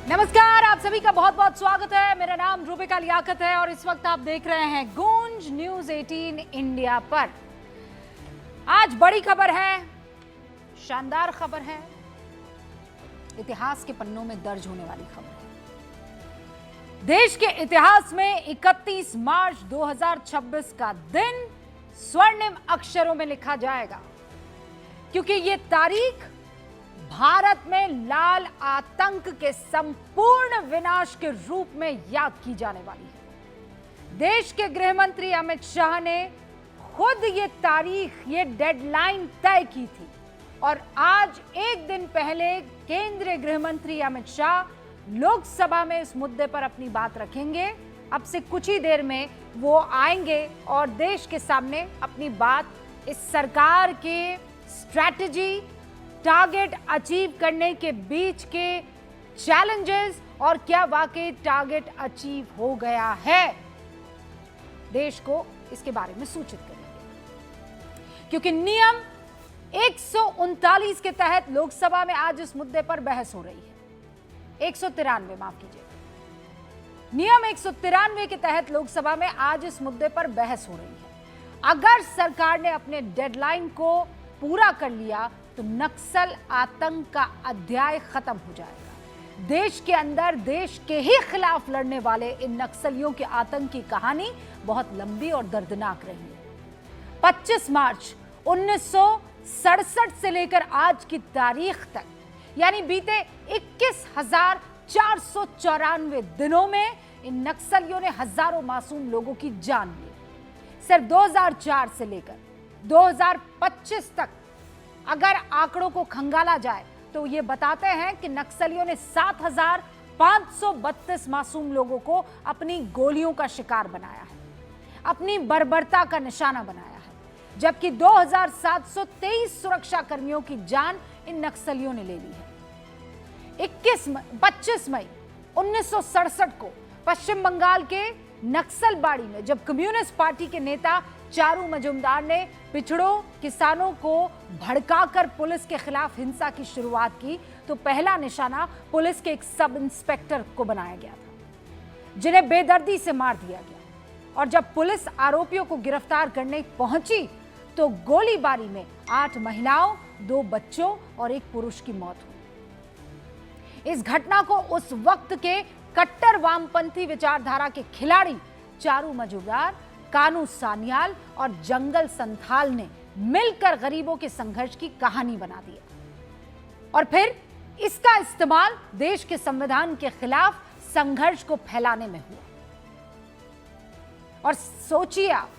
नमस्कार, आप सभी का बहुत बहुत स्वागत है। मेरा नाम रूबिका लियाकत है और इस वक्त आप देख रहे हैं गूंज न्यूज 18 इंडिया पर। आज बड़ी खबर है, शानदार खबर है, इतिहास के पन्नों में दर्ज होने वाली खबर है। देश के इतिहास में 31 मार्च 2026 का दिन स्वर्णिम अक्षरों में लिखा जाएगा, क्योंकि ये तारीख भारत में लाल आतंक के संपूर्ण विनाश के रूप में याद की जाने वाली है। देश के गृह मंत्री अमित शाह ने खुद ये तारीख, ये डेडलाइन तय की थी और आज एक दिन पहले केंद्रीय गृह मंत्री अमित शाह लोकसभा में इस मुद्दे पर अपनी बात रखेंगे। अब से कुछ ही देर में वो आएंगे और देश के सामने अपनी बात, इस सरकार के स्ट्रैटेजी, टारगेट अचीव करने के बीच के चैलेंजेस और क्या वाकई टारगेट अचीव हो गया है, देश को इसके बारे में सूचित करेंगे। क्योंकि नियम 139 के तहत लोकसभा में आज इस मुद्दे पर बहस हो रही है। 193, माफ कीजिए, नियम 193 के तहत लोकसभा में आज इस मुद्दे पर बहस हो रही है। अगर सरकार ने अपने डेडलाइन को पूरा कर लिया तो नक्सल आतंक का अध्याय खत्म हो जाएगा। देश के अंदर देश के ही खिलाफ लड़ने वाले इन नक्सलियों के आतंक की कहानी बहुत लंबी और दर्दनाक रही है। 25 मार्च 1967 से लेकर आज की तारीख तक, यानी बीते 21,494 दिनों में इन नक्सलियों ने हजारों मासूम लोगों की जान ली। सिर्फ 2004 से लेकर 2025 तक अगर आंकड़ों को खंगाला जाए तो ये बताते हैं कि नक्सलियों ने 7,532 मासूम लोगों को अपनी गोलियों का शिकार बनाया है, अपनी बर्बरता का निशाना बनाया है, जबकि 2,723 सुरक्षा कर्मियों की जान इन नक्सलियों ने ले ली है। 25 मई 1967 को पश्चिम बंगाल के नक्सलबाड़ी में जब कम्युनिस्ट पार्टी के नेता चारू मजुमदार ने पिछड़ों किसानों को भड़काकर पुलिस के खिलाफ हिंसा की शुरुआत की तो पहला निशाना पुलिस के एक सब इंस्पेक्टर को बनाया गया था, जिन्हें बेदर्दी से मार दिया गया। और जब पुलिस आरोपियों को गिरफ्तार करने पहुंची तो गोलीबारी में 8 महिलाओं, 2 बच्चों और 1 पुरुष की मौत हुई। इस घटना को उस वक्त के कट्टर वामपंथी विचारधारा के खिलाड़ी चारू मजुमदार, कानू सान्याल और जंगल संथाल ने मिलकर गरीबों के संघर्ष की कहानी बना दिया और फिर इसका इस्तेमाल देश के संविधान के खिलाफ संघर्ष को फैलाने में हुआ। और सोचिए आप,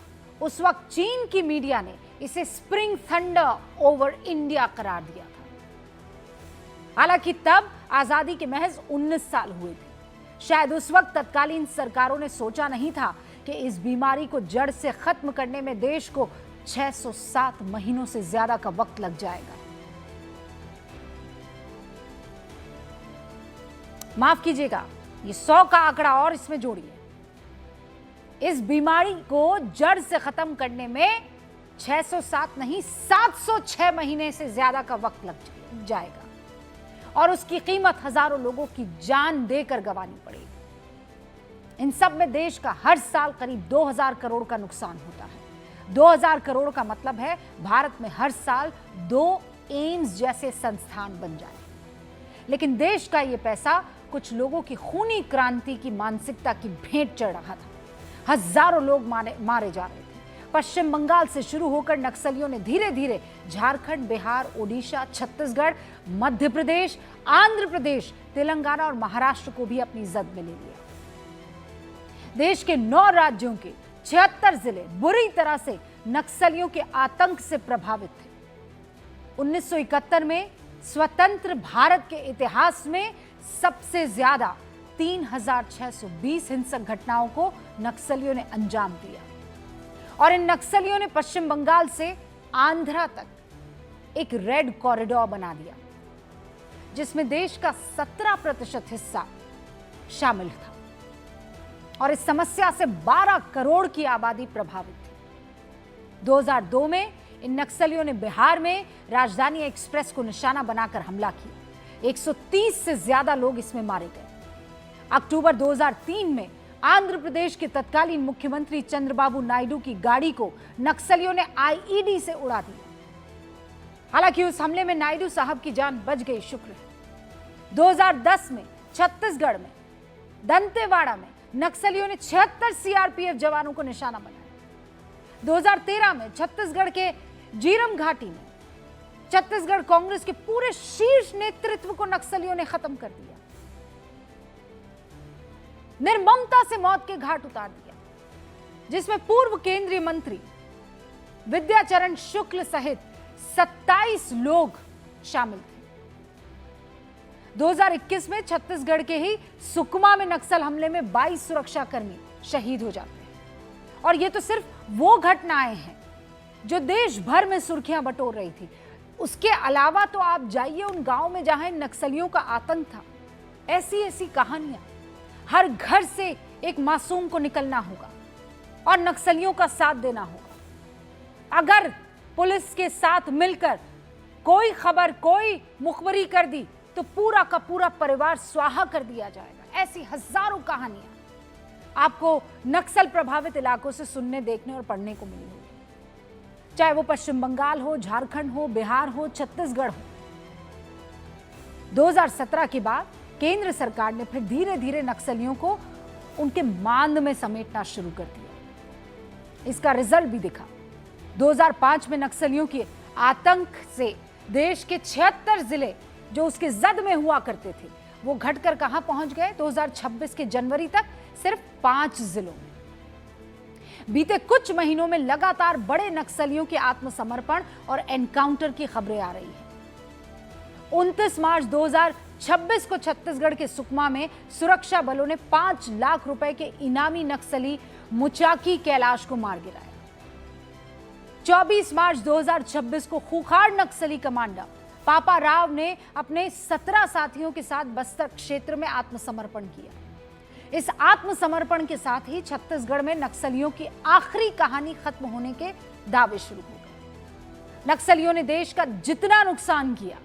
उस वक्त चीन की मीडिया ने इसे स्प्रिंग थंडर ओवर इंडिया करार दिया था। हालांकि तब आजादी के महज 19 साल हुए थे। शायद उस वक्त तत्कालीन सरकारों ने सोचा नहीं था कि इस बीमारी को जड़ से खत्म करने में देश को 607 महीनों से ज्यादा का वक्त लग जाएगा। माफ कीजिएगा, ये 100 का आंकड़ा और इसमें जोड़िए। इस बीमारी को जड़ से खत्म करने में 607 नहीं 706 महीने से ज्यादा का वक्त लग जाएगा और उसकी कीमत हजारों लोगों की जान देकर गंवानी पड़ेगी। इन सब में देश का हर साल करीब 2000 करोड़ का नुकसान होता है। 2000 करोड़ का मतलब है भारत में हर साल 2 एम्स जैसे संस्थान बन जाए। लेकिन देश का यह पैसा कुछ लोगों की खूनी क्रांति की मानसिकता की भेंट चढ़ रहा था। हजारों लोग मारे जा रहे थे। पश्चिम बंगाल से शुरू होकर नक्सलियों ने धीरे धीरे झारखंड, बिहार, ओडिशा, छत्तीसगढ़, मध्य प्रदेश, आंध्र प्रदेश, तेलंगाना और महाराष्ट्र को भी अपनी जद में ले लिया। देश के 9 राज्यों के 76 जिले बुरी तरह से नक्सलियों के आतंक से प्रभावित थे। 1971 में स्वतंत्र भारत के इतिहास में सबसे ज्यादा 3,620 हिंसक घटनाओं को नक्सलियों ने अंजाम दिया और इन नक्सलियों ने पश्चिम बंगाल से आंध्रा तक एक रेड कॉरिडोर बना दिया, जिसमें देश का 17% हिस्सा शामिल था और इस समस्या से 12 करोड़ की आबादी प्रभावित थी। 2002 में इन नक्सलियों ने बिहार में राजधानी एक्सप्रेस को निशाना बनाकर हमला किया। 130 से ज्यादा लोग इसमें मारे गए। अक्टूबर 2003 में आंध्र प्रदेश के तत्कालीन मुख्यमंत्री चंद्रबाबू नायडू की गाड़ी को नक्सलियों ने आईईडी से उड़ा दिया। हालांकि उस हमले में नायडू साहब की जान बच गई, शुक्र है। 2010 में छत्तीसगढ़ में दंतेवाड़ा में नक्सलियों ने 76 सीआरपीएफ जवानों को निशाना बनाया। 2013 में छत्तीसगढ़ के जीरम घाटी में छत्तीसगढ़ कांग्रेस के पूरे शीर्ष नेतृत्व को नक्सलियों ने खत्म कर दिया, निर्ममता से मौत के घाट उतार दिया, जिसमें पूर्व केंद्रीय मंत्री विद्याचरण शुक्ल सहित 27 लोग शामिल थे। 2021 में छत्तीसगढ़ के ही सुकमा में नक्सल हमले में 22 सुरक्षाकर्मी शहीद हो जाते हैं। और ये तो सिर्फ वो घटनाएं हैं जो देश भर में सुर्खियां बटोर रही थी। उसके अलावा तो आप जाइए उन गांव में जहां नक्सलियों का आतंक था, ऐसी ऐसी कहानियां। हर घर से एक मासूम को निकलना होगा और नक्सलियों का साथ देना होगा। अगर पुलिस के साथ मिलकर कोई खबर, कोई मुखबरी कर दी तो पूरा का पूरा परिवार स्वाहा कर दिया जाएगा। ऐसी हजारों कहानियां आपको नक्सल प्रभावित इलाकों से सुनने, देखने और पढ़ने को मिली होगी, चाहे वो पश्चिम बंगाल हो, झारखंड हो, बिहार हो, छत्तीसगढ़ हो। 2017 के बाद केंद्र सरकार ने फिर धीरे धीरे नक्सलियों को उनके मांद में समेटना शुरू कर दिया। इसका रिजल्ट भी दिखा। 2005 में नक्सलियों के आतंक से देश के 76 जिले जो उसके जद में हुआ करते थे, वो घटकर कहां पहुंच गए? 2026 के जनवरी तक सिर्फ 5 जिलों में। बीते कुछ महीनों में लगातार बड़े नक्सलियों के आत्मसमर्पण और एनकाउंटर की खबरें आ रही हैं। 29 मार्च 2026 को छत्तीसगढ़ के सुकमा में सुरक्षा बलों ने 5 लाख रुपए के इनामी नक्सली मुचाकी कैलाश को मार गिराया। 24 मार्च 2026 को खूंखार नक्सली कमांडर पापा राव ने अपने 17 साथियों के साथ बस्तर क्षेत्र में आत्मसमर्पण किया। इस आत्मसमर्पण के साथ ही छत्तीसगढ़ में नक्सलियों की आखिरी कहानी खत्म होने के दावे शुरू हो गए। नक्सलियों ने देश का जितना नुकसान किया,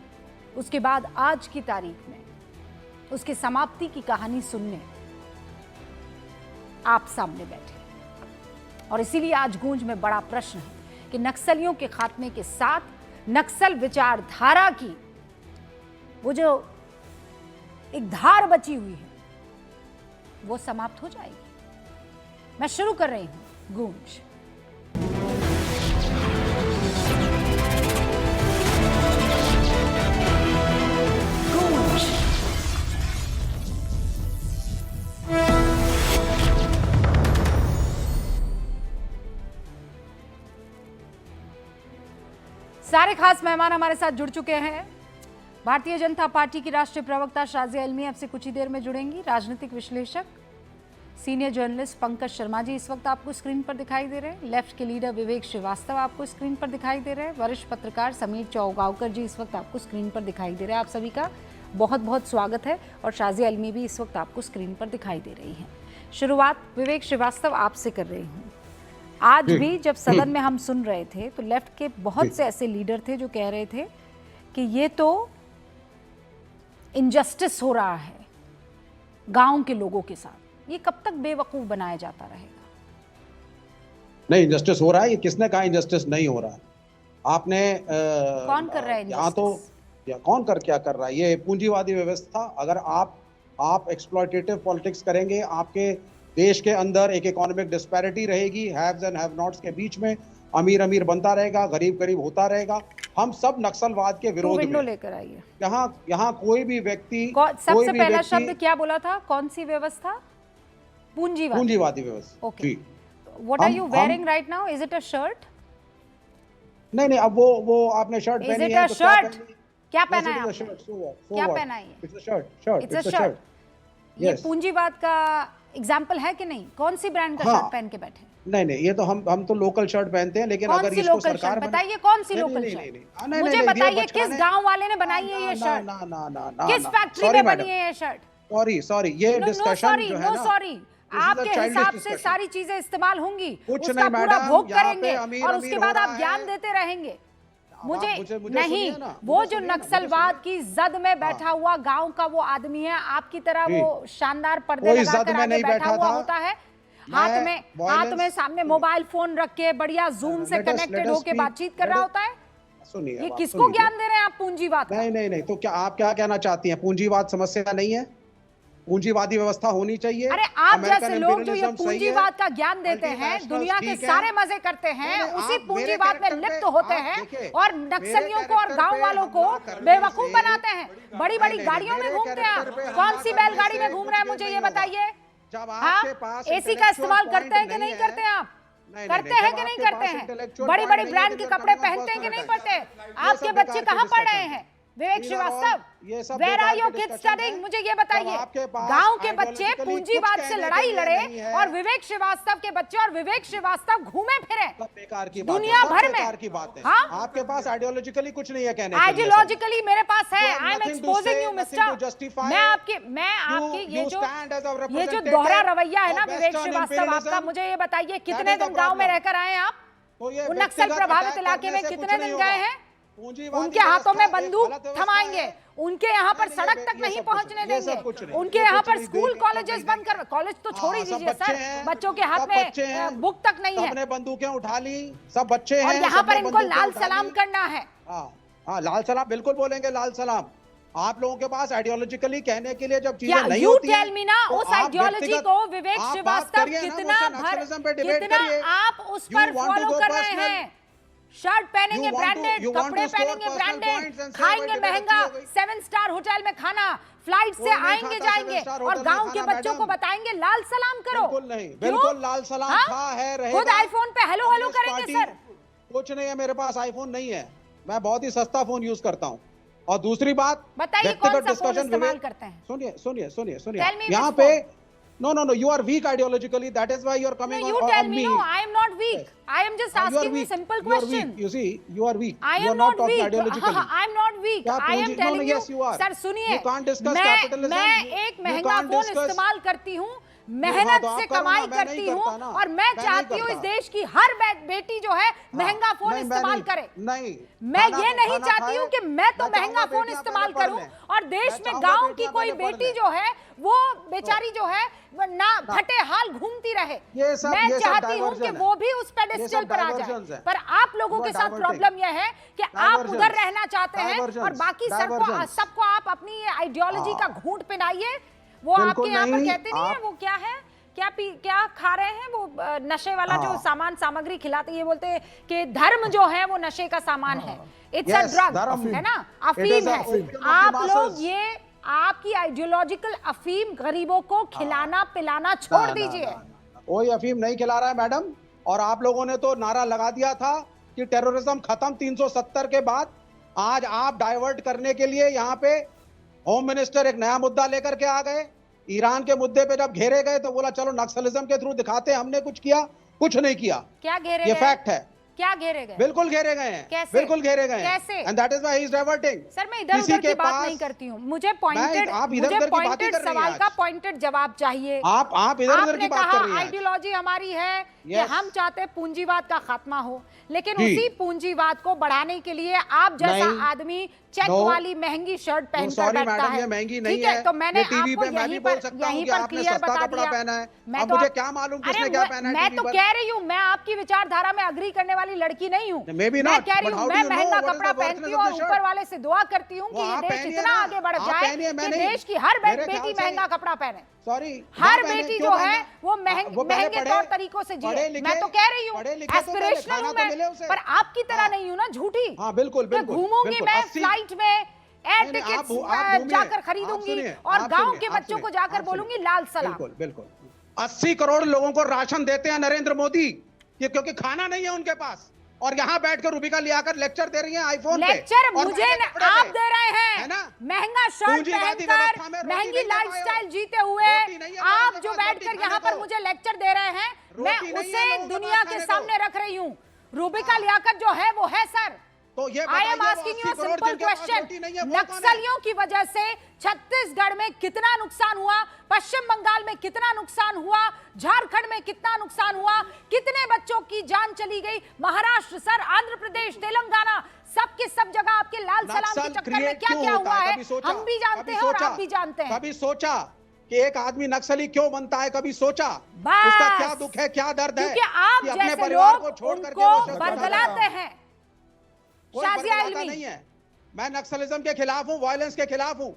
उसके बाद आज की तारीख में उसकी समाप्ति की कहानी सुनने आप सामने बैठे। और इसीलिए आज गूंज में बड़ा प्रश्न है कि नक्सलियों के खात्मे के साथ नक्सल विचारधारा की वो जो एक धार बची हुई है, वो समाप्त हो जाएगी। मैं शुरू कर रही हूं गूंज। सारे खास मेहमान हमारे साथ जुड़ चुके हैं। भारतीय जनता पार्टी की राष्ट्रीय प्रवक्ता शाजिया इल्मी अब से कुछ ही देर में जुड़ेंगी। राजनीतिक विश्लेषक सीनियर जर्नलिस्ट पंकज शर्मा जी इस वक्त आपको स्क्रीन पर दिखाई दे रहे हैं। लेफ्ट के लीडर विवेक श्रीवास्तव आपको स्क्रीन पर दिखाई दे रहे हैं। वरिष्ठ पत्रकार समीर चौगावकर जी इस वक्त आपको स्क्रीन पर दिखाई दे रहे हैं। आप सभी का बहुत बहुत स्वागत है। और शाजिया इल्मी भी इस वक्त आपको स्क्रीन पर दिखाई दे रही हैं। शुरुआत विवेक श्रीवास्तव आपसे कर रही हूँ। आज भी जब सदन में हम सुन रहे थे तो लेफ्ट के बहुत से ऐसे लीडर थे जो कह रहे थे कि ये तो इनजस्टिस हो रहा है गांव के लोगों के साथ। ये कब तक बेवकूफ बनाया जाता रहेगा? नहीं, इनजस्टिस हो रहा है। ये किसने कहा इनजस्टिस नहीं हो रहा है? आपने कौन कर रहा है यहाँ तो या कौन क्या कर रहा है? ये पूंजीवादी व्यवस्था। अगर आप एक्सप्लॉयटेटिव पॉलिटिक्स करेंगे, आपके देश के अंदर एक इकोनॉमिक डिस्पैरिटी रहेगी, हैव्स एंड हैव नॉट्स के बीच में। अमीर बनता रहेगा, गरीब होता रहेगा। हम सब नक्सलवाद के विरोध में लेकर आइए। यहाँ कोई भी व्यक्ति सबसे पहला शब्द क्या बोला था? कौन सी व्यवस्था? पूंजीवादी व्यवस्था। Okay, what are you wearing right now? Is it a shirt? नहीं, अब वो आपने शर्ट पहनी है तो क्या पहना है? क्या पहना है? It's a shirt. ये पूंजीवाद का एग्जाम्पल है कि नहीं? कौन सी ब्रांड का शर्ट पहन के बैठे? नहीं, ये तो हम तो लोकल शर्ट पहनते हैं, लेकिन अगर इसको सरकार बताइए कौन सी लोकल शर्ट? मुझे बताइए किस गांव वाले ने बनाई है ये शर्ट? किस फैक्ट्री में बनी है ये शर्ट? सॉरी, ये डिस्कशन जो है ना, सॉरी, आपके हिसाब से सारी चीजें इस्तेमाल होंगी, उसका पूरा भोग करेंगे और उसके बाद आप ज्ञान देते रहेंगे। मुझे मुझे नहीं, सुनिए ना, वो मुझे जो सुनिए ना, नक्सलवाद की जद में बैठा हुआ गांव का वो आदमी है, आपकी तरह जी। वो शानदार पर्दे कोई लगाकर जद में आगे नहीं बैठा बैठा हुआ था। होता है, मैं हाथ में सामने मोबाइल फोन रख के बढ़िया जूम से let us कनेक्टेड होके speak, बातचीत कर रहा होता है। सुनिए, ये आप किसको सुन लीजिए। ज्ञान दे रहे हैं आप पूंजीवाद का? नहीं, तो क्या आप क्या कहना चाहती हैं? पूंजीवाद समस्या नहीं है? पूंजीवादी व्यवस्था होनी चाहिए। अरे आप अमेरिकन जैसे लोग जो ये imperialism सही है, पूंजीवाद का ज्ञान देते हैं, multinationals दुनिया के ठीक है। सारे मजे करते हैं, नहीं, उसी आप मेरे पूंजीवाद में कैरेक्टर लिप्त पे होते आप हैं देखिए, और मेरे नक्सलियों को और कैरेक्टर गांव पे वालों को हमला करने बेवकूफ से- बनाते हैं। बड़ी बड़ी नहीं, गाड़ियों में मेरे घूमते हैं कैरेक्टर पे आप, हमला कौन सी करने बैलगाड़ी में से घूम रहे हैं कुछ मुझे नहीं ये होगा। बताइए। जब हाँ, आपके पास एसी का इस्तेमाल करते हैं कि नहीं करते हैं आप? करते हैं कि नहीं करते हैं? बड़ी बड़ी ब्रांड के कपड़े पहनते हैं कि नहीं पहनते? आपके बच्चे कहाँ पढ़ रहे हैं? Vivek Srivastava, where are your kids studying? मुझे ये बताइए। गांव के बच्चे पूंजीवाद से लड़ाई लड़े और विवेक श्रीवास्तव के बच्चे और विवेक श्रीवास्तव घूमे फिरे बेकार की दुनिया भर में। बेकार की बात है। हाँ? आपके पास आइडियोलॉजिकली कुछ नहीं है कहने के लिए। आइडियोलॉजिकली मेरे पास है। You have I am nothing to exposing say, you nothing mister. to justify. मैं आपकी You stand as a ये जो representative दोहरा रवैया है ना of विवेक Western श्रीवास्तव आपका, imperialism, मुझे ये बताइए कितने is the दिन गांव में problem. रहकर आए हैं आप? तो ये उन नक्सल व्यक्तिगत प्रभावित attack इलाके में करने से कितने कुछ नहीं दिन गए होगा। हैं? पूंजीवादी उनके हाथों में व्यवस्था एक बंदूक गलत व्यवस्था थमाएंगे, है। उनके यहाँ पर नहीं, सड़क ये तक सब नहीं कुछ पहुंचने नहीं, ये सब देंगे, कुछ नहीं, उनके ये यहाँ कुछ पर नहीं, स्कूल देख- कॉलेजेस बंद कर, कॉलेज तो छोड़ ही हाँ, सब दीजिए बच्चे सर, हैं, बच्चों के हाथ सब में बच्चे हैं, बुक तक नहीं है सबने बंदूकें उठा ली, सब बच्चे हैं, और यहाँ सबने पर इनको बंदूकें लाल उठा सलाम ली। करना है। हाँ, लाल सलाम बिल्कुल बोलेंगे, लाल सलाम। आप लोगों के पास आइडियोलॉजिकली कहने के लिए जब क्या चीजें नहीं यू होती टेल मी ना, तो उस आप आइडियोलॉजी व्यक्तिगत- को विवेक आप बात श्रीवास्तव करिए ना, कितना मुझसे नक्सलिज्म पे डिबेट कितना करिए। आप उस You पर want to फॉलो go कर रहे personal? हैं? शर्ट पहनेंगे You want to- branded, you want कपड़े to score पहनेंगे personal branded, points and say खाएंगे हमारी महंगा डिबेट अच्छी हो गई। 7 स्टार होटल में खाना, फ्लाइट से कोई नहीं आएंगे खाता जाएंगे 7 स्टार और होटल में गांव के खाना, बच्चों को मैडम। बताएंगे लाल सलाम करो। बिल्कुल नहीं, क्यों? बिल्कुल लाल सलाम हाँ? था, है, रहेगा। खुद आईफोन पे हेलो हेलो कांग्रेस करेंगे पार्टी- सर। कुछ नहीं है, मेरे पास आईफोन नहीं है, मैं बहुत ही सस्ता फोन यूज करता हूँ। और दूसरी बात, बताइए कौन सा फोन इस्तेमाल करते हैं? सुनिए Tell me यहाँ which पे phone? no, you are weak ideologically, that is why you are No, coming you on tell me. me. No, I am not weak. Yes. I am just You are asking you weak. simple You are question. weak. You see, you are weak. I You are am not not talking weak. ideologically. I am not weak. क्या I am पूंजी- telling no, you. yes, you are. Sir सुनिए, You can't discuss capitalism. मैं एक You महंगा can't phone discuss- इस्तेमाल करती हूँ, हाँ, मेहनत तो आप से करो ना, कमाई मैं नहीं करती हूँ करता ना, और मैं मैं नहीं चाहती हूँ इस करता। देश की हर बेटी जो है महंगा फोन नहीं, मैं इस्तेमाल नहीं- करे। नहीं, मैं खाना ये तो नहीं खाना चाहती खाए, हूँ कि मैं तो मैं महंगा चाहूंगा फोन बेटियां इस्तेमाल पहले करूँ पढ़ लें। और देश मैं में चाहूंगा गांव की बेटियां कोई पहले पढ़ बेटी लें। जो है वो बेचारी जो है वो ना फटे हाल घूमती रहे। ये सब मैं चाहती हूँ कि diversion है। वो भी उस ये पेडेस्टल सब पर आ diversions जाए, है। पर आप लोगों You के are साथ diverting. प्रॉब्लम यह है कि आप Diversions. उधर रहना चाहते हैं और Diversions. बाकी Diversions. सबको आप अपनी आइडियोलॉजी का घूंट पिनाइए। वो बिल्कुल आपके यहाँ पर नहीं, कहते नहीं है, वो क्या है, क्या खा रहे हैं वो नशे वाला जो सामग्री खिलाते, ये बोलते हैं कि धर्म जो है वो नशे का सामान है। इट्स अ ड्रग, है ना, अफीम है। आप लोग ये आपकी आइडियोलॉजिकल अफीम गरीबों को खिलाना पिलाना छोड़ दीजिए। कोई अफीम नहीं खिला रहा है मैडम, और आप लोगों ने तो नारा लगा दिया था कि टेररिज्म खत्म 370 के बाद। आज आप डाइवर्ट करने के लिए यहाँ पे होम मिनिस्टर एक नया मुद्दा लेकर के आ गए। ईरान के मुद्दे पे जब घेरे गए तो बोला चलो नक्सलिज्म के थ्रू दिखाते हैं हमने कुछ किया, कुछ नहीं किया। क्या घेरे ये गए? फैक्ट है। क्या घेरे गए? बिल्कुल घेरे गए हैं। कैसे? बिल्कुल घेरे गए हैं। कैसे? And that is why he is diverting. Sir मैं इधर उधर की बात नहीं करती हूँ, मुझे पॉइंटेड सवाल का पॉइंटेड जवाब चाहिए। आप इधर उधर की बात कर रही हैं। आइडियोलॉजी हमारी है कि Yes. हम चाहते हैं पूंजीवाद का खात्मा हो, लेकिन जी। उसी पूंजीवाद को बढ़ाने के लिए आप जैसा नहीं। आदमी चेक No. वाली महंगी शर्ट पहनकर सॉरी बैठता मैडम, है। ये महंगी नहीं ठीक है। तो मैंने ये टीवी आपको पे मैं भी यहीं बोल पर सकता हूँ कि पर आपने क्लियर सस्ता बता कपड़ा दिया। पहना है। मैं अब तो मुझे क्या मालूम किसने क्या पहना है मैं टीवी तो पर। कह रही हूँ, मैं आपकी विचारधारा में अग्री करने वाली लड़की नहीं हूँ। Maybe मैं not, कह रही but हूँ how do मैं you know महंगा what is कपड़ा the पहनती worthiness हूँ of और the shirt? ऊपर वाले से दुआ करती हूँ कि वो ये आप देश पहनिए इतना ना, आगे बढ़ आप जाए पहनिए, मैं कि नहीं। देश की हर मेरे ख्याल बेटी से- महंगा कपड़ा पहने। सॉरी, हर बेटी जो है वो महंगे तौर तरीकों से जिए। मैं तो कह रही हूँ एस्पिरेशनल हूँ मैं, पर आपकी तरह नहीं हूँ ना झूठी। हाँ बिल्कुल बिल्कुल घूमूंगी मैं फ्लाइट में, एयर नहीं, टिकट्स आप घूमिए, जाकर आप खरीदूंगी सुनिए, और आप गांव सुनिए, के आप बच्चों को सुनिए, जाकर आप बोलूंगी लाल सलाम। बिल्कुल बिल्कुल 80 करोड़ लोगों को राशन देते हैं नरेंद्र मोदी, ये क्योंकि खाना नहीं है उनके पास, और यहाँ बैठकर रूबिका लियाकर लेक्चर दे रही हैं आईफोन पे। लेक्चर और मुझे महंगे कपड़े आप पे। दे रहे है हैं, ना? महंगा शर्ट पूंजीवादी व्यवस्था में पहनकर रोटी महंगी नहीं खा लाइफस्टाइल पाए हो। जीते हुए रोटी नहीं है लोगों आप के जो पास बैठकर रोटी यहाँ खाने पर को। मुझे लेक्चर दे रहे हैं, मैं रोटी नहीं है उसे लोगों के दुनिया पास के खाने को। सामने रख रही हूँ। रूबिका लियाकत जो है वो है सर। तो ये आई एम बताइए, आस्किंग यू 80 करोड़ सिंपल जिनके पास रोटी नहीं है, क्वेश्चन, वो कौन है? नक्सलियों की वजह से छत्तीसगढ़ में कितना नुकसान हुआ, पश्चिम बंगाल में कितना नुकसान हुआ, झारखंड में कितना नुकसान हुआ, कितने बच्चों की जान चली गई, महाराष्ट्र सर, आंध्र प्रदेश, तेलंगाना, सबके सब जगह आपके लाल सलाम के चक्कर में क्या क्या हुआ है हम भी जानते हैं और आप भी जानते हैं। कभी सोचा कि एक आदमी नक्सली क्यों बनता है? कभी सोचा उसका क्या दुख है, क्या दर्द है? क्योंकि आप कि अपने जैसे परिवार लोग को छोड़ करके उनको वो शख्स बरगलाते हैं। कोई शाजिया बरगलाता इल्मी नहीं है। मैं नक्सलिज्म के खिलाफ हूं, वायलेंस के खिलाफ हूं,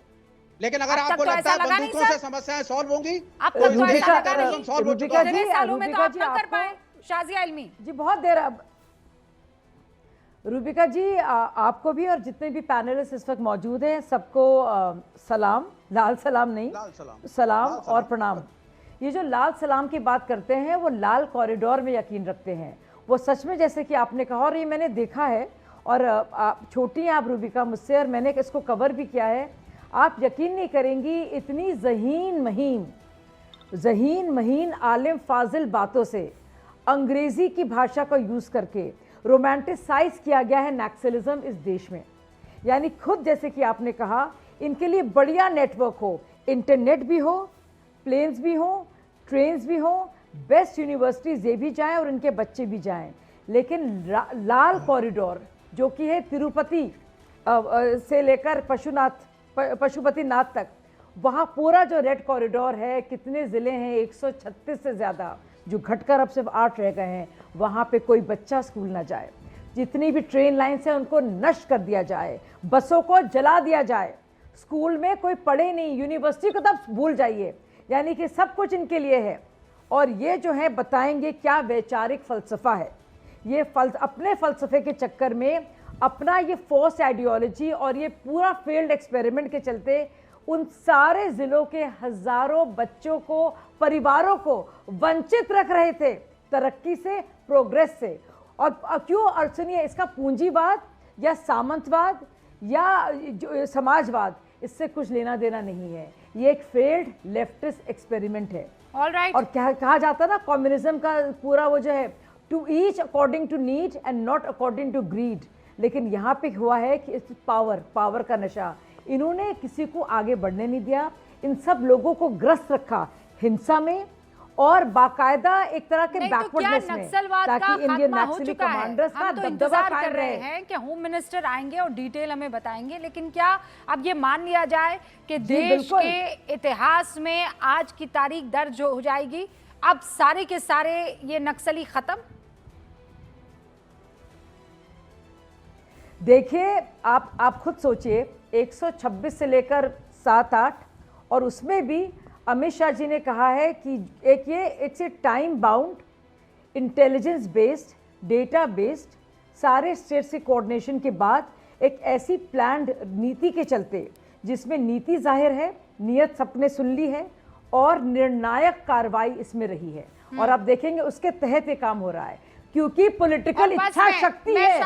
लेकिन अगर अब तक आपको तो लगता ऐसा है लगा नहीं, बंदूकों सर। से समस्याएं सॉल्व होंगी अब तो तक इस तो देश ऐसा का लगा नहीं। टेररिज्म सॉल्व हो चुका रुबिका है। जी, इतने सालों में तो रुबिका आप जी, ना कर आपको- पाए शाजिया इल्मी। जी बहुत देर अब रुबिका जी आपको भी और जितने भी पैनलिस्ट इस वक्त मौजूद हैं सबको सलाम, लाल सलाम नहीं, लाल सलाम। सलाम लाल और प्रणाम। ये जो लाल सलाम की बात करते हैं वो लाल कॉरिडोर में यकीन रखते हैं। वो सच में जैसे कि आपने कहा और ये मैंने देखा है और आप छोटी हैं आप रुबिका मुझसे और मैंने इसको कवर भी किया है। आप यकीन नहीं करेंगी इतनी ज़हीन महीन आलिम फाजिल बातों से अंग्रेज़ी की भाषा का यूज़ करके रोमांटिसाइज किया गया है नक्सलिज्म इस देश में। यानी खुद जैसे कि आपने कहा इनके लिए बढ़िया नेटवर्क हो, इंटरनेट भी हो, प्लेन्स भी हो, ट्रेन्स भी हो, बेस्ट यूनिवर्सिटीज़ ये भी जाएं और इनके बच्चे भी जाएं। लेकिन लाल कॉरिडोर जो कि है तिरुपति से लेकर पशुपतिनाथ तक, वहाँ पूरा जो रेड कॉरिडोर है, कितने ज़िले हैं 136 से ज़्यादा, जो घटकर अब सिर्फ 8 रह गए हैं, वहाँ पे कोई बच्चा स्कूल ना जाए। जितनी भी ट्रेन लाइन्स हैं उनको नष्ट कर दिया जाए, बसों को जला दिया जाए, स्कूल में कोई पढ़े नहीं, यूनिवर्सिटी को तब भूल जाइए। यानी कि सब कुछ इनके लिए है। और ये जो है बताएंगे क्या वैचारिक फ़लसफ़ा है। ये अपने फ़लसफ़े के चक्कर में अपना ये फोर्स आइडियोलॉजी और ये पूरा फील्ड एक्सपेरिमेंट के चलते उन सारे ज़िलों के हज़ारों बच्चों को, परिवारों को वंचित रख रहे थे तरक्की से, प्रोग्रेस से। और क्यों सुनिए, इसका पूंजीवाद या सामंतवाद या समाजवाद इससे कुछ लेना देना नहीं है। ये एक फेल्ड लेफ्टिस्ट एक्सपेरिमेंट है। ऑलराइट। और क्या कहा जाता है ना, कम्युनिज्म का पूरा वो जो है to each according to need and not according to greed. लेकिन यहाँ पे हुआ है कि पावर का नशा, इन्होंने किसी को आगे बढ़ने नहीं दिया, इन सब लोगों को ग्रस्त रखा हिंसा में और बाकायदा एक तरह के बैकवर्डनेस में, ताकि इंडियन नक्सली कमांडर्स का दबदबा कर रहे हैं कि होम मिनिस्टर आएंगे और डिटेल हमें बताएंगे। लेकिन क्या अब ये मान लिया जाए कि देश के इतिहास में आज की तारीख दर्ज हो जाएगी, अब सारे के सारे ये नक्सली खत्म? देखिए आप खुद सोचिए, 126 से लेकर 7-8 और उसमें भी अमित शाह जी ने कहा है कि एक time bound, intelligence based, data based, सारे स्टेट्स के कोऑर्डिनेशन के बाद एक ऐसी प्लान्ड नीति के चलते जिसमें नीति जाहिर है, नियत सबने सुन ली है और निर्णायक कार्रवाई इसमें रही है। और आप देखेंगे उसके तहत ये काम हो रहा है क्योंकि पॉलिटिकल इच्छा शक्ति है,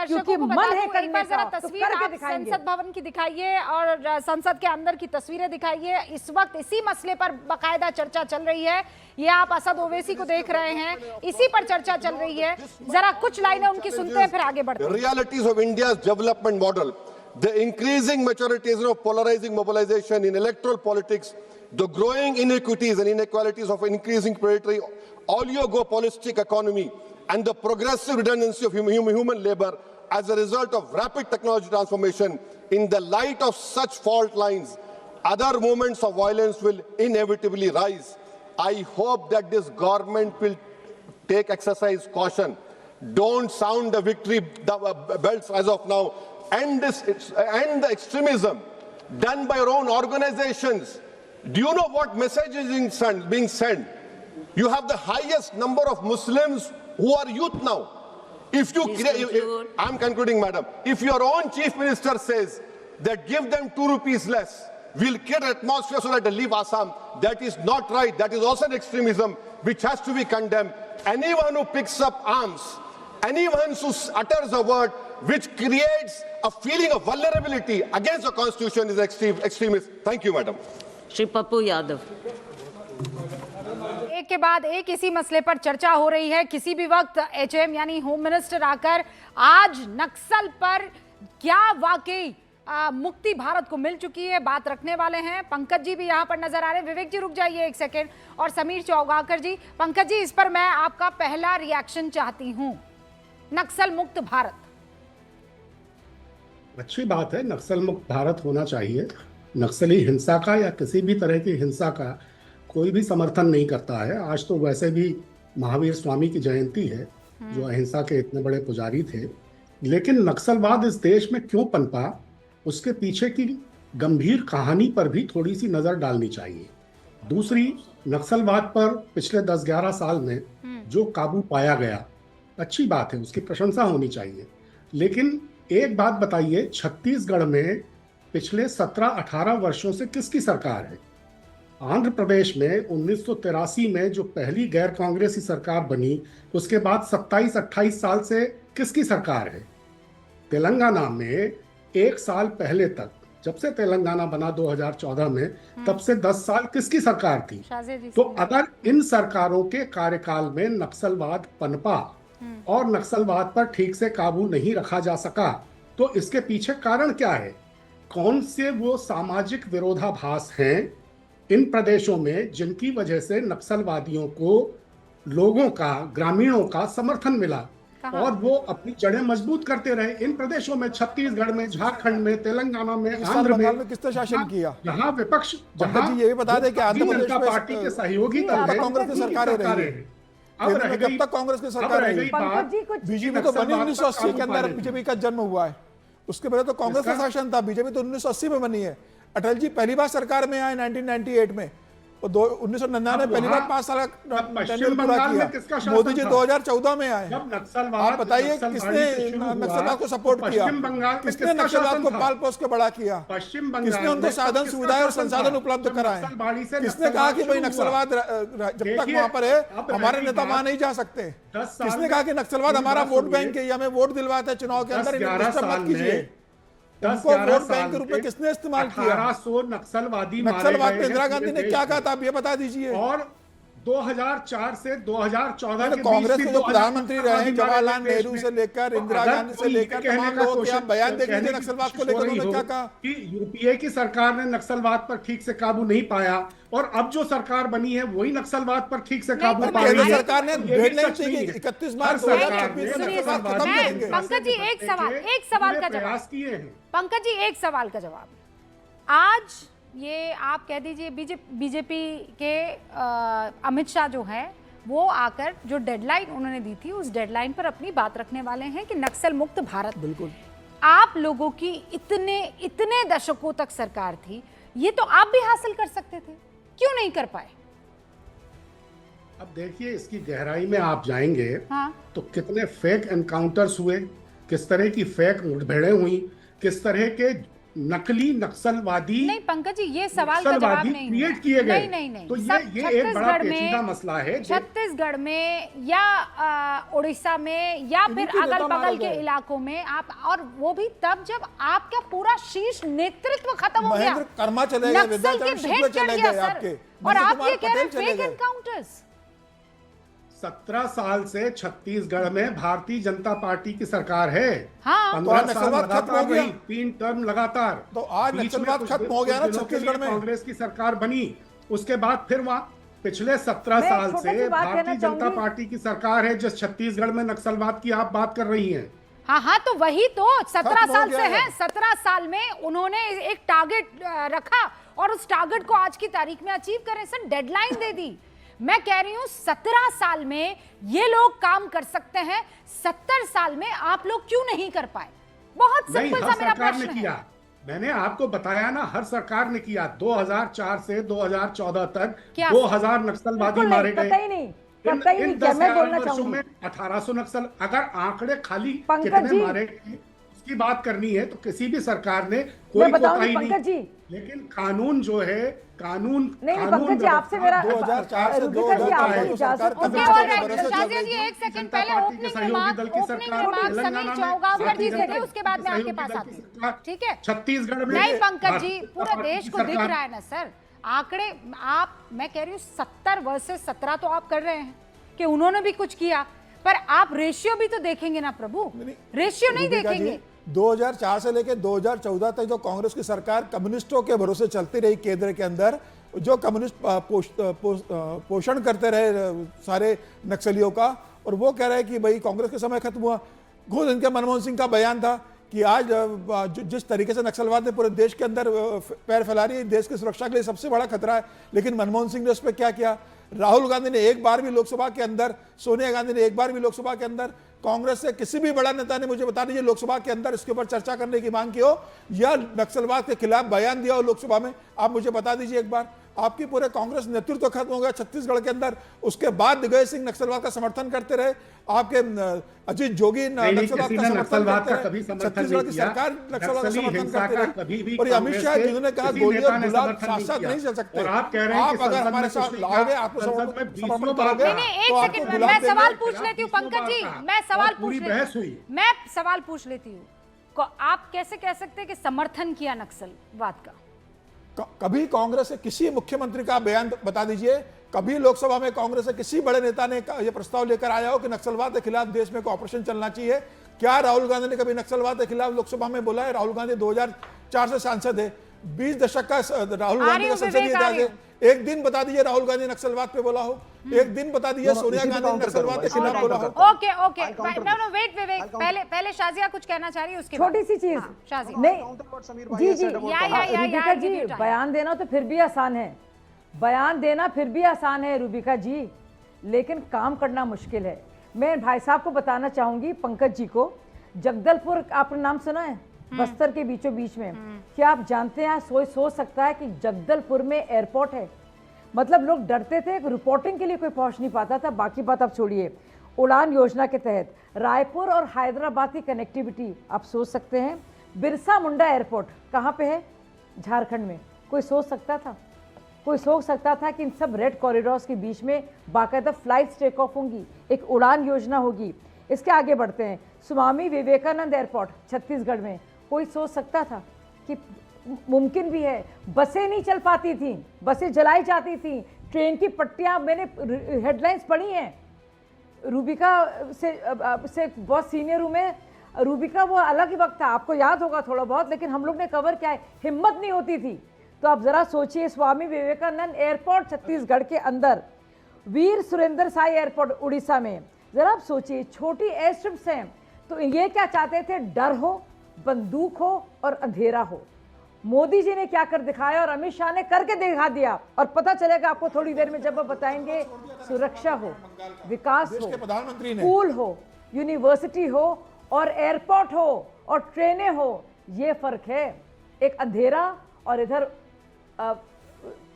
क्योंकि मन है करने का, तो करके दिखाएंगे। संसद भवन की दिखाइए और संसद के अंदर की तस्वीरें दिखाइए। इस वक्त इसी मसले पर बाकायदा चर्चा चल रही है। ये आप असद ओवैसी को देख रहे हैं, इसी पर चर्चा चल रही है। जरा कुछ लाइनें उनकी सुनते हैं फिर आगे बढ़ते हैं। Realities of India's development model, the increasing maturities of polarizing mobilization in electoral politics, the growing inequities and inequalities of increasing predatory oligopolistic economy, and the progressive redundancy of human labor as a result of rapid technology transformation. In the light of such fault lines, other moments of violence will inevitably rise. I hope that this government will exercise caution. Don't sound the victory bells as of now. End the extremism done by your own organizations. Do you know what message is being sent? You have the highest number of Muslims who are youth now. If you I'm concluding, madam. If your own chief minister says that give them 2 rupees less, we'll create an atmosphere so that they leave Assam, that is not right. That is also an extremism which has to be condemned. Anyone who picks up arms, anyone who utters a word which creates a feeling of vulnerability against the constitution is extremist. Thank you, madam. Shri Pappu Yadav. एक के बाद एक इसी मसले पर चर्चा हो रही है। किसी भी वक्त एचएम यानी होम मिनिस्टर आकर आज नक्सल पर क्या वाकई मुक्ति भारत को मिल चुकी है बात रखने वाले हैं। पंकज जी भी यहां पर नजर आ रहे हैं। विवेक जी रुक जाइए एक सेकेंड, और समीर चौगाकर जी। पंकज जी, इस पर मैं आपका पहला रिएक्शन चाहती हूं। नक्सल मुक्त भारत, अच्छी बात है, नक्सल मुक्त भारत होना चाहिए। नक्सली हिंसा का या किसी भी तरह की हिंसा का कोई भी समर्थन नहीं करता है। आज तो वैसे भी महावीर स्वामी की जयंती है, जो अहिंसा के इतने बड़े पुजारी थे। लेकिन नक्सलवाद इस देश में क्यों पनपा, उसके पीछे की गंभीर कहानी पर भी थोड़ी सी नजर डालनी चाहिए। दूसरी, नक्सलवाद पर पिछले 10-11 साल में जो काबू पाया गया, अच्छी बात है, उसकी प्रशंसा होनी चाहिए। लेकिन एक बात बताइए, छत्तीसगढ़ में पिछले 17-18 वर्षों से किसकी सरकार है? आंध्र प्रदेश में 1983 में जो पहली गैर कांग्रेसी सरकार बनी, उसके बाद 27-28 साल से किसकी सरकार है? तेलंगाना में 1 साल पहले तक, जब से तेलंगाना बना 2014 में, तब से 10 साल किसकी सरकार थी? तो अगर इन सरकारों के कार्यकाल में नक्सलवाद पनपा और नक्सलवाद पर ठीक से काबू नहीं रखा जा सका, तो इसके पीछे कारण क्या है? कौन से वो सामाजिक विरोधाभास हैं इन प्रदेशों में जिनकी वजह से नक्सलवादियों को, लोगों का, ग्रामीणों का समर्थन मिला और वो अपनी जड़ें मजबूत करते रहे? इन प्रदेशों में, छत्तीसगढ़ में, झारखंड में, तेलंगाना में, आंध्र में किसने शासन किया? जहां विपक्ष, जहां जी ये भी बता दें कि आंध्र प्रदेश जनता पार्टी के सहयोगी दल है, कांग्रेस की सरकारें रही है। अब रह गई, कब तक कांग्रेस की सरकार रही? बीजेपी तो बनी 1980 के अंदर, बीजेपी का जन्म हुआ है। उसके पहले तो कांग्रेस का शासन था, बीजेपी तो 1980 में बनी है। अटल जी पहली बार सरकार में आए 1998 में, और 1999 पहली बार 5 साल टेन्योर पूरा किया। मोदी जी 2014 में आए। आप बताइए किसने नक्सलवाद को सपोर्ट किया? किसने नक्सलवाद को पाल पोस के बड़ा किया? किसने उनको साधन सुविधाएं और संसाधन उपलब्ध कराए? किसने कहा कि भाई नक्सलवाद जब तक वहां पर है हमारे नेता वहां नहीं जा सकते? किसने कहा कि नक्सलवाद हमारा वोट बैंक है, हमें वोट दिलवाता है चुनाव के अंदर, मत कीजिए? उनको वोट बैंक के रूप में किसने इस्तेमाल किया? 1800 नक्सलवादी नक्सलवाद पे इंदिरा गांधी ने क्या कहा था, आप ये बता दीजिए। और 2004 से 2014 के कांग्रेस बीच के जो प्रधानमंत्री रहे हैं, जवाहरलाल नेहरू से लेकर इंदिरा गांधी से लेकर तमाम लोग, क्या बयान देख लीजिए नक्सलवाद को लेकर उन्होंने क्या कहा कि यूपीए की सरकार ने नक्सलवाद पर ठीक से काबू नहीं पाया, और अब जो सरकार बनी है वही नक्सलवाद पर ठीक से काबू पा रही है। केंद्र सरकार ने डेडलाइन दी कि 31 मार्च 2026 में नक्सलवाद खत्म करेंगे। पंकज जी एक सवाल का जवाब किए हैं। पंकज जी एक सवाल का जवाब, आज ये आप कह दीजिए बीजेपी के अमित शाह जो है वो आकर जो डेडलाइन उन्होंने दी थी, उस डेडलाइन पर अपनी बात रखने वाले हैं कि नक्सल मुक्त भारत। बिल्कुल। आप लोगों की इतने दशकों तक सरकार थी, ये तो आप भी हासिल कर सकते थे, क्यों नहीं कर पाए? अब देखिए, इसकी गहराई में आप जाएंगे तो कितने फेक एनकाउंटर्स हुए, किस तरह की फेक मुठभेड़ें हुई, किस तरह के नकली नक्सलवादी, नहीं पंकज जी ये सवाल का जवाब नहीं क्रिएट किए गए। नहीं तो ये एक बड़ा पेचीदा मसला है। छत्तीसगढ़ में या उड़ीसा में या फिर अगल बगल के इलाकों में आप, और वो भी तब जब आपका पूरा शीर्ष नेतृत्व खत्म हो गया, कर्मा चले गए, नक्सल के भेंट चढ़ गया सर, और आप ये कह रहे हैं फेक एनकाउंटर्स। 17 साल से छत्तीसगढ़ में भारतीय जनता पार्टी की सरकार है। 15 साल लगातार रही, 3 टर्म लगातार। तो आज नक्सलवाद खत्म हो गया ना छत्तीसगढ़ में, कांग्रेस की सरकार बनी, उसके बाद फिर वहां पिछले 17 साल से भारतीय जनता पार्टी की सरकार है, जिस छत्तीसगढ़ में नक्सलवाद की आप बात कर रही हैं। हाँ तो वही तो 17 साल से है। 17 साल में उन्होंने एक टारगेट रखा और उस टारगेट को आज की तारीख में अचीव करें सर, डेडलाइन दे दी। मैं कह रही हूं 17 साल में ये लोग काम कर सकते हैं, 70 साल में आप लोग क्यों नहीं कर पाए? बहुत सिंपल सा मेरा प्रश्न है। किया, मैंने आपको बताया ना, हर सरकार ने किया। 2004 से 2014 तक 2000 नक्सलवादी मारे गए। इन 10 वर्षों में 1800 नक्सल, अगर आंकड़े खाली कितने मारे उसकी बात करनी है तो किसी भी सरकार ने कोई कोताही नहीं, लेकिन कानून जो है, कानून पंकज जी आपसे मेरा 2004 से 2014 एक सेकंड पहले ओपनिंग रिमार्क समीर चौगावकर जी से थे, उसके बाद में आपके पास आती हूं, ठीक है? छत्तीसगढ़ में नहीं पंकज जी, पूरे देश को दिख रहा है ना सर आंकड़े। आप, मैं कह रही हूँ 70 वर्सेस 17 तो आप कर रहे हैं कि उन्होंने भी कुछ किया, पर आप रेशियो भी तो देखेंगे ना प्रभु, रेशियो नहीं देखेंगे। 2004 से लेकर 2014 तक जो कांग्रेस की सरकार कम्युनिस्टों के भरोसे चलती रही, केंद्र के अंदर जो कम्युनिस्ट पोषण करते रहे सारे नक्सलियों का, और वो कह रहे हैं कि भाई कांग्रेस के समय खत्म हुआ। खुद इनके मनमोहन सिंह का बयान था कि आज जिस तरीके से नक्सलवाद ने पूरे देश के अंदर पैर फैला रही है, देश की सुरक्षा के लिए सबसे बड़ा खतरा है। लेकिन मनमोहन सिंह ने उस पर क्या किया? राहुल गांधी ने एक बार भी लोकसभा के अंदर, सोनिया गांधी ने एक बार भी लोकसभा के अंदर, कांग्रेस से किसी भी बड़ा नेता ने, मुझे बता दीजिए, लोकसभा के अंदर इसके ऊपर चर्चा करने की मांग की हो या नक्सलवाद के खिलाफ बयान दिया हो लोकसभा में? आप मुझे बता दीजिए एक बार। आपकी पूरे कांग्रेस नेतृत्व खत्म हो गया छत्तीसगढ़ के अंदर। उसके बाद दिग्विजय सिंह नक्सलवाद का समर्थन करते रहे, आपके अजीत जोगी नक्सलवाद का समर्थन करते रहे, छत्तीसगढ़ की सरकार नक्सलवाद का समर्थन करती रही। और अमित शाह जिन्होंने कहा गोली और गुलाल साथ साथ नहीं चल सकते। आप अगर हमारे साथ लाओगे, आपको समर्थन करोगे, एक सेकंड, मैं सवाल पूछ लेती हूँ पंकज जी, मैं सवाल पूछ लेती हूँ। आप कैसे कह सकते हैं कि समर्थन किया नक्सलवाद का? कभी कांग्रेस के किसी मुख्यमंत्री का बयान बता दीजिए, कभी लोकसभा में कांग्रेस के किसी बड़े नेता ने यह प्रस्ताव लेकर आया हो कि नक्सलवाद के खिलाफ देश में ऑपरेशन चलना चाहिए? क्या राहुल गांधी ने कभी नक्सलवाद के खिलाफ लोकसभा में बोला है? राहुल गांधी 2004 से सांसद है, 20 दशक का राहुल गांधी का संसदीय इतिहास है। एक दिन बता दीजिए राहुल गांधी नक्सलवाद पे बोला हो, एक दिन बता दीजिए सोनिया गांधी ने नक्सलवाद के खिलाफ बोला हो। ओके ओके, नो वेट विवेक, पहले शाजिया कुछ कहना चाह रही है, उसके छोटी सी चीज शाजिया। नहीं जी जी, रूबिका जी, बयान देना तो फिर भी आसान है, बयान देना फिर भी आसान है रूबिका जी, लेकिन काम करना मुश्किल है। मैं भाई साहब को बताना चाहूंगी, पंकज जी को, जगदलपुर आपने नाम सुना है? बस्तर के बीचों बीच में। क्या आप जानते हैं, सोच सकता है कि जगदलपुर में एयरपोर्ट है? मतलब लोग डरते थे, रिपोर्टिंग के लिए कोई पहुंच नहीं पाता था। बाकी बात आप छोड़िए, उड़ान योजना के तहत रायपुर और हैदराबाद की कनेक्टिविटी आप सोच सकते हैं। बिरसा मुंडा एयरपोर्ट कहाँ पे है? झारखंड में। कोई सोच सकता था? कोई सोच सकता था कि इन सब रेड कॉरिडोर्स के बीच में बाकायदा फ्लाइट्स टेक ऑफ होंगी, एक उड़ान योजना होगी? इसके आगे बढ़ते हैं, स्वामी विवेकानंद एयरपोर्ट छत्तीसगढ़ में। कोई सोच सकता था कि मुमकिन भी है? बसें नहीं चल पाती थी, बसें जलाई जाती थी, ट्रेन की पट्टियां, मैंने हेडलाइंस पढ़ी हैं। रूबिका से बहुत सीनियर हूँ मैं, रूबिका वो अलग ही वक्त था, आपको याद होगा थोड़ा बहुत, लेकिन हम लोग ने कवर किया है, हिम्मत नहीं होती थी। तो आप जरा सोचिए, स्वामी विवेकानंद एयरपोर्ट छत्तीसगढ़ के अंदर, वीर सुरेंद्र साई एयरपोर्ट उड़ीसा में, जरा आप सोचिए, छोटी एयर स्ट्रिप्स हैं। तो ये क्या चाहते थे? डर हो, बंदूक हो और अंधेरा हो। मोदी जी ने क्या कर दिखाया और अमित शाह ने करके दिखा दिया, और पता चलेगा आपको थोड़ी देर में जब वो बताएंगे। सुरक्षा हो, विकास हो, प्रधानमंत्री ने स्कूल हो, यूनिवर्सिटी हो और एयरपोर्ट हो और ट्रेनें हो, ये फर्क है। एक अंधेरा और इधर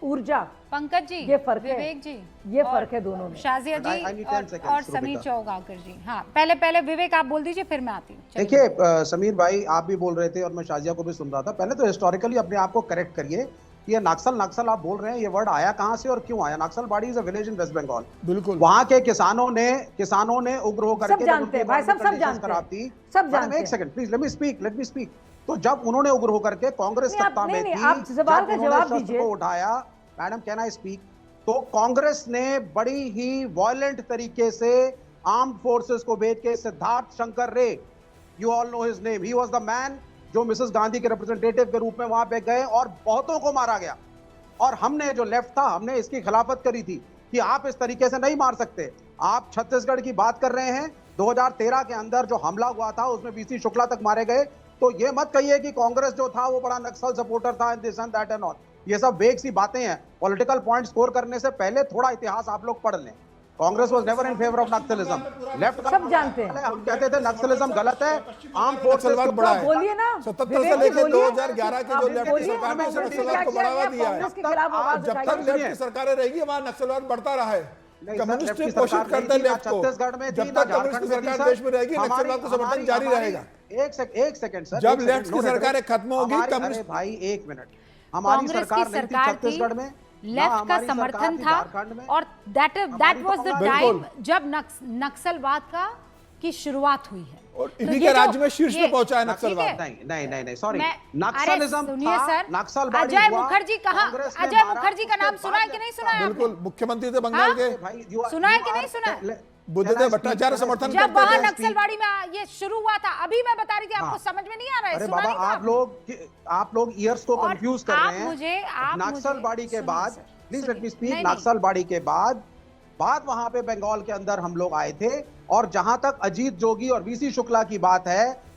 ऊर्जा। पंकज जी, ये फर्क है, विवेक जी, ये फर्क है दोनों में। शाजिया जी और समीर चौगाकर जी। हाँ, पहले विवेक आप बोल दीजिए, फिर मैं आती हूँ। देखिए समीर भाई, आप भी बोल रहे थे और मैं शाजिया को भी सुन रहा था। पहले तो हिस्टोरिकली अपने आप को करेक्ट करिए। ये नक्सल आप बोल रहे हैं, ये वर्ड आया कहाँ से और क्यों आया? Naxalbari is a village in West Bengal. बिल्कुल, वहाँ के किसानों ने उग्र होकर सब जानते हैं भाई, सब जानते हैं, सब जानते हैं। एक second please, let me speak. तो जब उन्होंने उग्र होकर के कांग्रेस सत्ता में थी, आप सवाल का जवाब दीजिए। उठाया, मैडम कैन आई स्पीक? तो कांग्रेस ने बड़ी ही वायलेंट तरीके से आर्म्ड फोर्सेस को भेज के, सिद्धार्थ शंकर रे, you all know his name, he was the man जो मिसेस गांधी के रिप्रेजेंटेटिव के रूप में वहां पे गए और बहुतों को मारा गया। और हमने जो लेफ्ट था, हमने इसकी खिलाफत करी थी कि आप इस तरीके से नहीं मार सकते। आप छत्तीसगढ़ की बात कर रहे हैं, 2013 के अंदर जो हमला हुआ था उसमें बीसी शुक्ला तक मारे गए। तो ये मत कहिए कि कांग्रेस जो था वो बड़ा नक्सल सपोर्टर था and this and that and all. ये सब वेग सी बातें हैं। पॉलिटिकल पॉइंट स्कोर करने से पहले थोड़ा इतिहास आप लोग पढ़ लें। Congress was never in favour of Naxalism. Left सब जानते हैं, हम कहते थे नक्सलिज्म गलत है, आर्म फोर्सेस को बढ़ा है। बोलिए ना, 77 से लेकर 2011 के जो लेफ्ट की सरकार ने नक्सलवाद को बढ़ावा दिया है, जब तक लेफ्ट की सरकारें रहेगी वहां नक्सलवाद बढ़ता रहा है। कम्युनिस्ट कोशिश करते हैं लेफ्ट को, छत्तीसगढ़ में जब तक कम्युनिस्ट की सरकार देश में रहेगी नक्सलवाद का समर्थन जारी रहेगा। एक सेकंड सर, जब लेफ्ट की सरकारें खत्म होगी, कम्युनिस्ट भाई एक मिनट, हमारी सरकार नहीं थी छत्तीसगढ़ में, लेफ्ट का समर्थन था, और दैट वाज द टाइम जब नक्सलवाद की शुरुआत हुई है। और इन्हीं के राज्य में शीर्ष पे पहुंचा है नक्सलवाद। नहीं सॉरी, नक्सलिज्म था, नक्सलबाड़ी। अजय मुखर्जी कहाँ? अजय मुखर्जी का नाम सुना है कि नहीं सुना है? बिल्कुल, मुख्यमंत्री थे बंगाल के, सुना है कि नहीं सुना? बुद्धदेव भट्टाचार्य समर्थन जब वहां नक्सलबाड़ी में ये शुरू हुआ था, अभी मैं बता रही थी, आपको समझ में नहीं आ रहा है? अरे बाबा, आप लोग ईयर्स को कंफ्यूज कर रहे हैं। नक्सलबाड़ी के बाद, please let me speak, Naxalbari के बाद वहां पे बंगाल के अंदर हम लोग आए थे। और जहां तक अजीत जोगी और वीसी शुक्ला की बात है,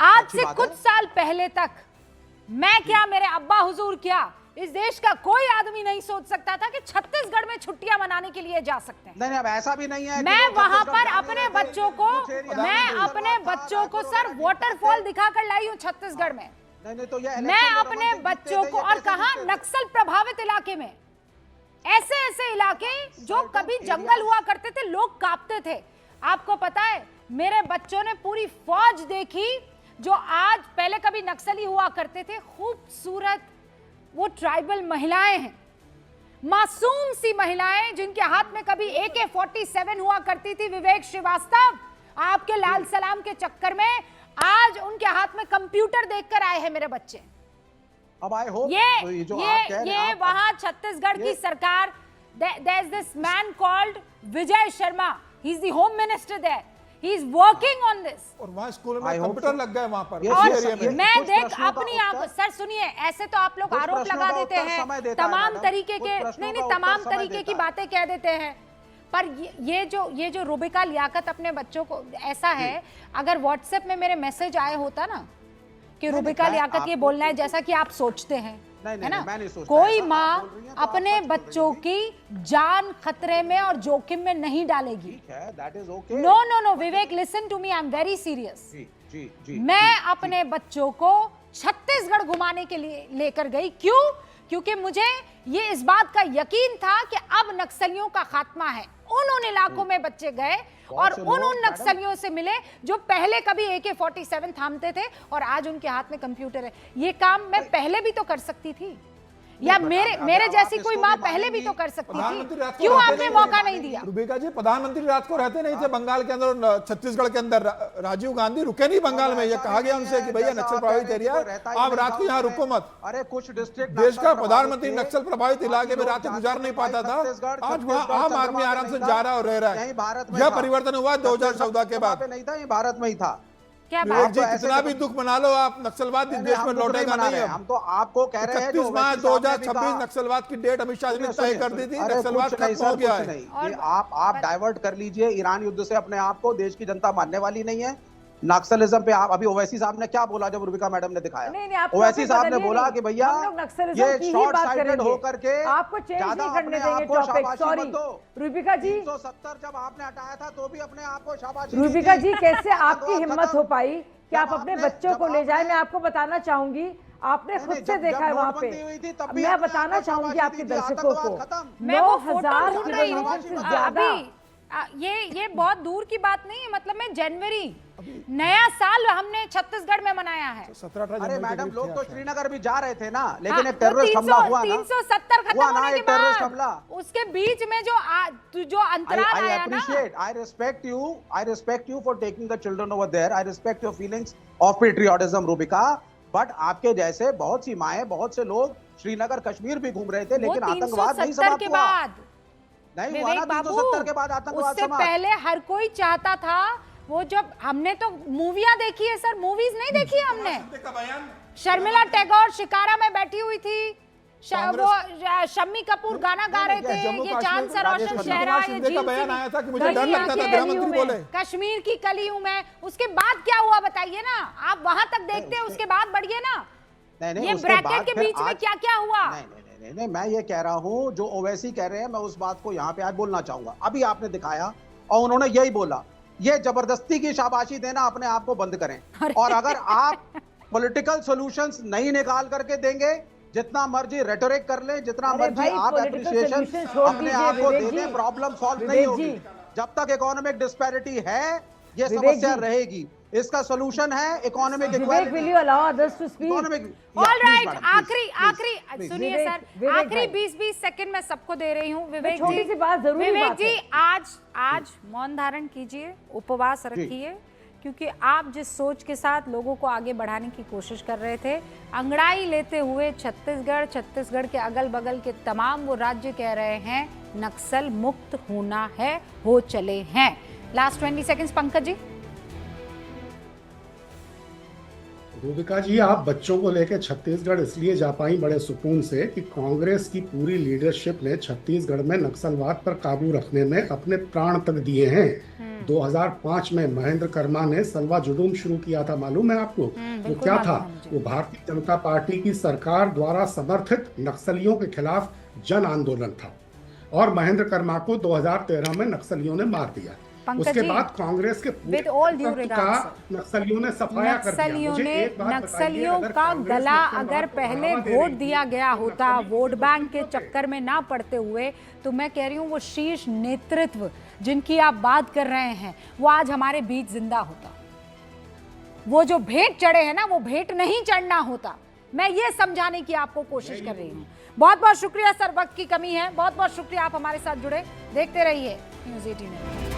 आज अच्छी से बात कुछ है। साल पहले तक मैं क्या, मेरे अब्बा हुजूर क्या, इस देश का कोई आदमी नहीं सोच सकता था कि छत्तीसगढ़ में छुट्टियां मनाने के लिए जा सकते हैं। नहीं, अब ऐसा भी नहीं है। मैं वहां पर अपने बच्चों को सर वाटरफॉल दिखाकर लाई हूं छत्तीसगढ़ में। नहीं तो ये मैं अपने बच्चों को, और कहा नक्सल प्रभावित इलाके में, ऐसे ऐसे इलाके जो कभी जंगल हुआ करते थे, लोग कांपते थे। आपको पता है मेरे बच्चों ने पूरी फौज देखी जो आज पहले कभी नक्सली हुआ करते थे। खूबसूरत वो ट्राइबल महिलाएं हैं, मासूम सी महिलाएं जिनके हाथ में कभी AK-47 हुआ करती थी। विवेक श्रीवास्तव आपके लाल सलाम के चक्कर में आज उनके हाथ में कंप्यूटर देखकर आए हैं मेरे बच्चे। अब आई होप ये वहां छत्तीसगढ़ की सरकार, there is this man called Vijay Sharma, he is the home minister there, he is working on this। और वहाँ स्कूल में कंप्यूटर लग गए वहाँ पर। और मैं देख अपनी आंखों, सर सुनिए, ऐसे तो आप लोग आरोप लगा देते हैं, तमाम तरीके के, नहीं तमाम तरीके की बातें कह देते हैं, पर ये जो रुबिका लियाकत अपने बच्चों को, ऐसा है अगर व्हाट्सएप में मेरे मैसेज आए होता ना कि रुबिका लियाकत ये बोलना है जैसा कि आप सोचते हैं, है ना, कोई माँ अपने बच्चों की जान खतरे में और जोखिम में नहीं डालेगी। No Vivek, listen to me, I am very serious. मैं अपने बच्चों को छत्तीसगढ़ घुमाने के लिए लेकर गई, क्योंकि मुझे ये इस बात का यकीन था कि अब नक्सलियों का खात्मा है। उन इलाकों में बच्चे गए और उन नक्सलियों से मिले जो पहले कभी AK-47 थामते थे और आज उनके हाथ में कंप्यूटर है। ये काम मैं पहले भी तो कर सकती थी, या मेरे जैसी कोई माँ पहले भी तो कर सकती थी, क्यों आपने मौका नहीं दिया? रुबिका जी, प्रधानमंत्री रात को रहते नहीं थे बंगाल के अंदर, छत्तीसगढ़ के अंदर। राजीव गांधी रुके नहीं बंगाल में, ये कहा गया उनसे कि भैया नक्सल प्रभावित एरिया, आप रात को यहाँ रुको मत। अरे कुछ डिस्ट्रिक्ट, देश का प्रधानमंत्री नक्सल प्रभावित इलाके में रात गुजार नहीं पाता था, आज वहाँ आम आदमी आराम से जा रहा और रह रहा है। यह परिवर्तन हुआ 2014 के बाद। नहीं था, ये भारत में ही था। क्या बात जी, कितना भी दुख मना लो आप, नक्सलवाद इस देश में लौटेगा नहीं। हम तो आपको कह रहे हैं 31 मार्च 2026 नक्सलवाद की डेट अमित शाह ने तय कर दी थी। नक्सलवाद खत्म हो गया है। आप डाइवर्ट कर लीजिए ईरान युद्ध से अपने आप को, देश की जनता मानने वाली नहीं है। नक्सलिज्म पे आप अभी ओवैसी साहब ने क्या बोला जब रुबिका मैडम ने दिखाया? ओवैसी साहब ने बोला कि भैया ये शॉर्ट साइटेड होकर के आपको चेंज नहीं करने देंगे टॉपिक। सॉरी रुबिका जी, 370 जब आपने हटाया था तो भी अपने आप को शाबाशी। रुबिका जी, कैसे आपकी हिम्मत हो पाई कि आप अपने बच्चों को ले जाए? मैं आपको बताना चाहूंगी, आपने खुद से देखा है वहाँ पे। मैं बताना चाहूंगी आपके दर्शकों को, 9,000 किलोमीटर से ज्यादा। ये बहुत दूर की बात नहीं है, मतलब मैं जनवरी, नया साल हमने छत्तीसगढ़ में मनाया है। 17-18 अरे मैडम, लोग तो श्रीनगर भी जा रहे थे ना, लेकिन एक टेररिस्ट हमला हुआ ना, 370 खत्म होने के टेररिस्ट हमला, उसके बीच में जो अंतराल आया ना। I respect you for taking the children over there. I respect your feelings of patriotism, Rubika. But आपके जैसे बहुत सी माएं, बहुत से लोग श्रीनगर कश्मीर भी घूम रहे थे, लेकिन आतंकवाद नहीं समाप्त हुआ। नहीं हुआ ना 370 के बाद आतंकवाद उससे पहले हर कोई चाहता था, वो जब हमने तो मूवियां देखी है सर, मूवीज नहीं देखी है हमने। शर्मिला टैगोर शिकारा में बैठी हुई थी, वो शम्मी कपूर गाना गा रहे थे, ये चांद सा रोशन चेहरा, ये कश्मीर की कली हूं मैं। उसके बाद क्या हुआ बताइए ना, आप वहां तक देखते हैं, उसके बाद बढ़िए ना। ये ब्रैकेट के बीच में क्या क्या हुआ? नहीं, मैं ये कह रहा हूं जो ओवैसी कह रहे हैं, मैं उस बात को यहाँ पे आज बोलना चाहूंगा। अभी आपने दिखाया और उन्होंने यही बोला, ये जबरदस्ती की शाबाशी देना अपने आप को बंद करें। और अगर आप पॉलिटिकल सॉल्यूशंस नहीं निकाल करके देंगे, जितना मर्जी रेटोरिक कर ले, जितना मर्जी आप एप्रिसिएशन अपने आप को दे दें, प्रॉब्लम सॉल्व नहीं होगी। जब तक इकोनॉमिक डिस्पैरिटी है, ये समस्या रहेगी। इसका सॉल्यूशन है economic equality. Will you allow others to speak? Alright, आखिरी सुनिए सर, आखिरी 20-20 सेकंड मैं सबको दे रही हूँ। विवेक जी, आज मौन धारण कीजिए, उपवास रखिए, क्योंकि आप जिस सोच के साथ लोगों को आगे बढ़ाने की कोशिश कर रहे थे, अंगड़ाई लेते हुए छत्तीसगढ़ के अगल बगल के तमाम वो राज्य कह रहे हैं नक्सल मुक्त होना है, हो चले हैं। Last 20 seconds Pankaj ji. रूबिका जी, आप बच्चों को लेकर छत्तीसगढ़ इसलिए जा पाई बड़े सुकून से कि कांग्रेस की पूरी लीडरशिप ने छत्तीसगढ़ में नक्सलवाद पर काबू रखने में अपने प्राण तक दिए हैं। 2005 में महेंद्र कर्मा ने सलवा जुलूम शुरू किया था, मालूम है आपको? वो क्या था? वो भारतीय जनता पार्टी की सरकार द्वारा समर्थित नक्सलियों के खिलाफ जन आंदोलन था और महेंद्र कर्मा को 2013 में नक्सलियों ने मार दिया। उसके बाद कांग्रेस के विद ऑल ड्यू रिगार्ड्स नक्सलियों ने सफाया कर दिया। नक्सलियों का गला अगर पहले वोट दिया गया होता, वोट बैंक के चक्कर में ना पड़ते हुए, तो मैं कह रही हूँ वो शीर्ष नेतृत्व जिनकी आप बात कर रहे हैं वो आज हमारे बीच जिंदा होता। वो जो भेंट चढ़े हैं ना, वो भेंट नहीं चढ़ना होता। मैं ये समझाने की आपको कोशिश कर रही हूँ। बहुत बहुत शुक्रिया सर, वक्त की कमी है। बहुत बहुत शुक्रिया आप हमारे साथ जुड़े। देखते रहिए न्यूज़ 18।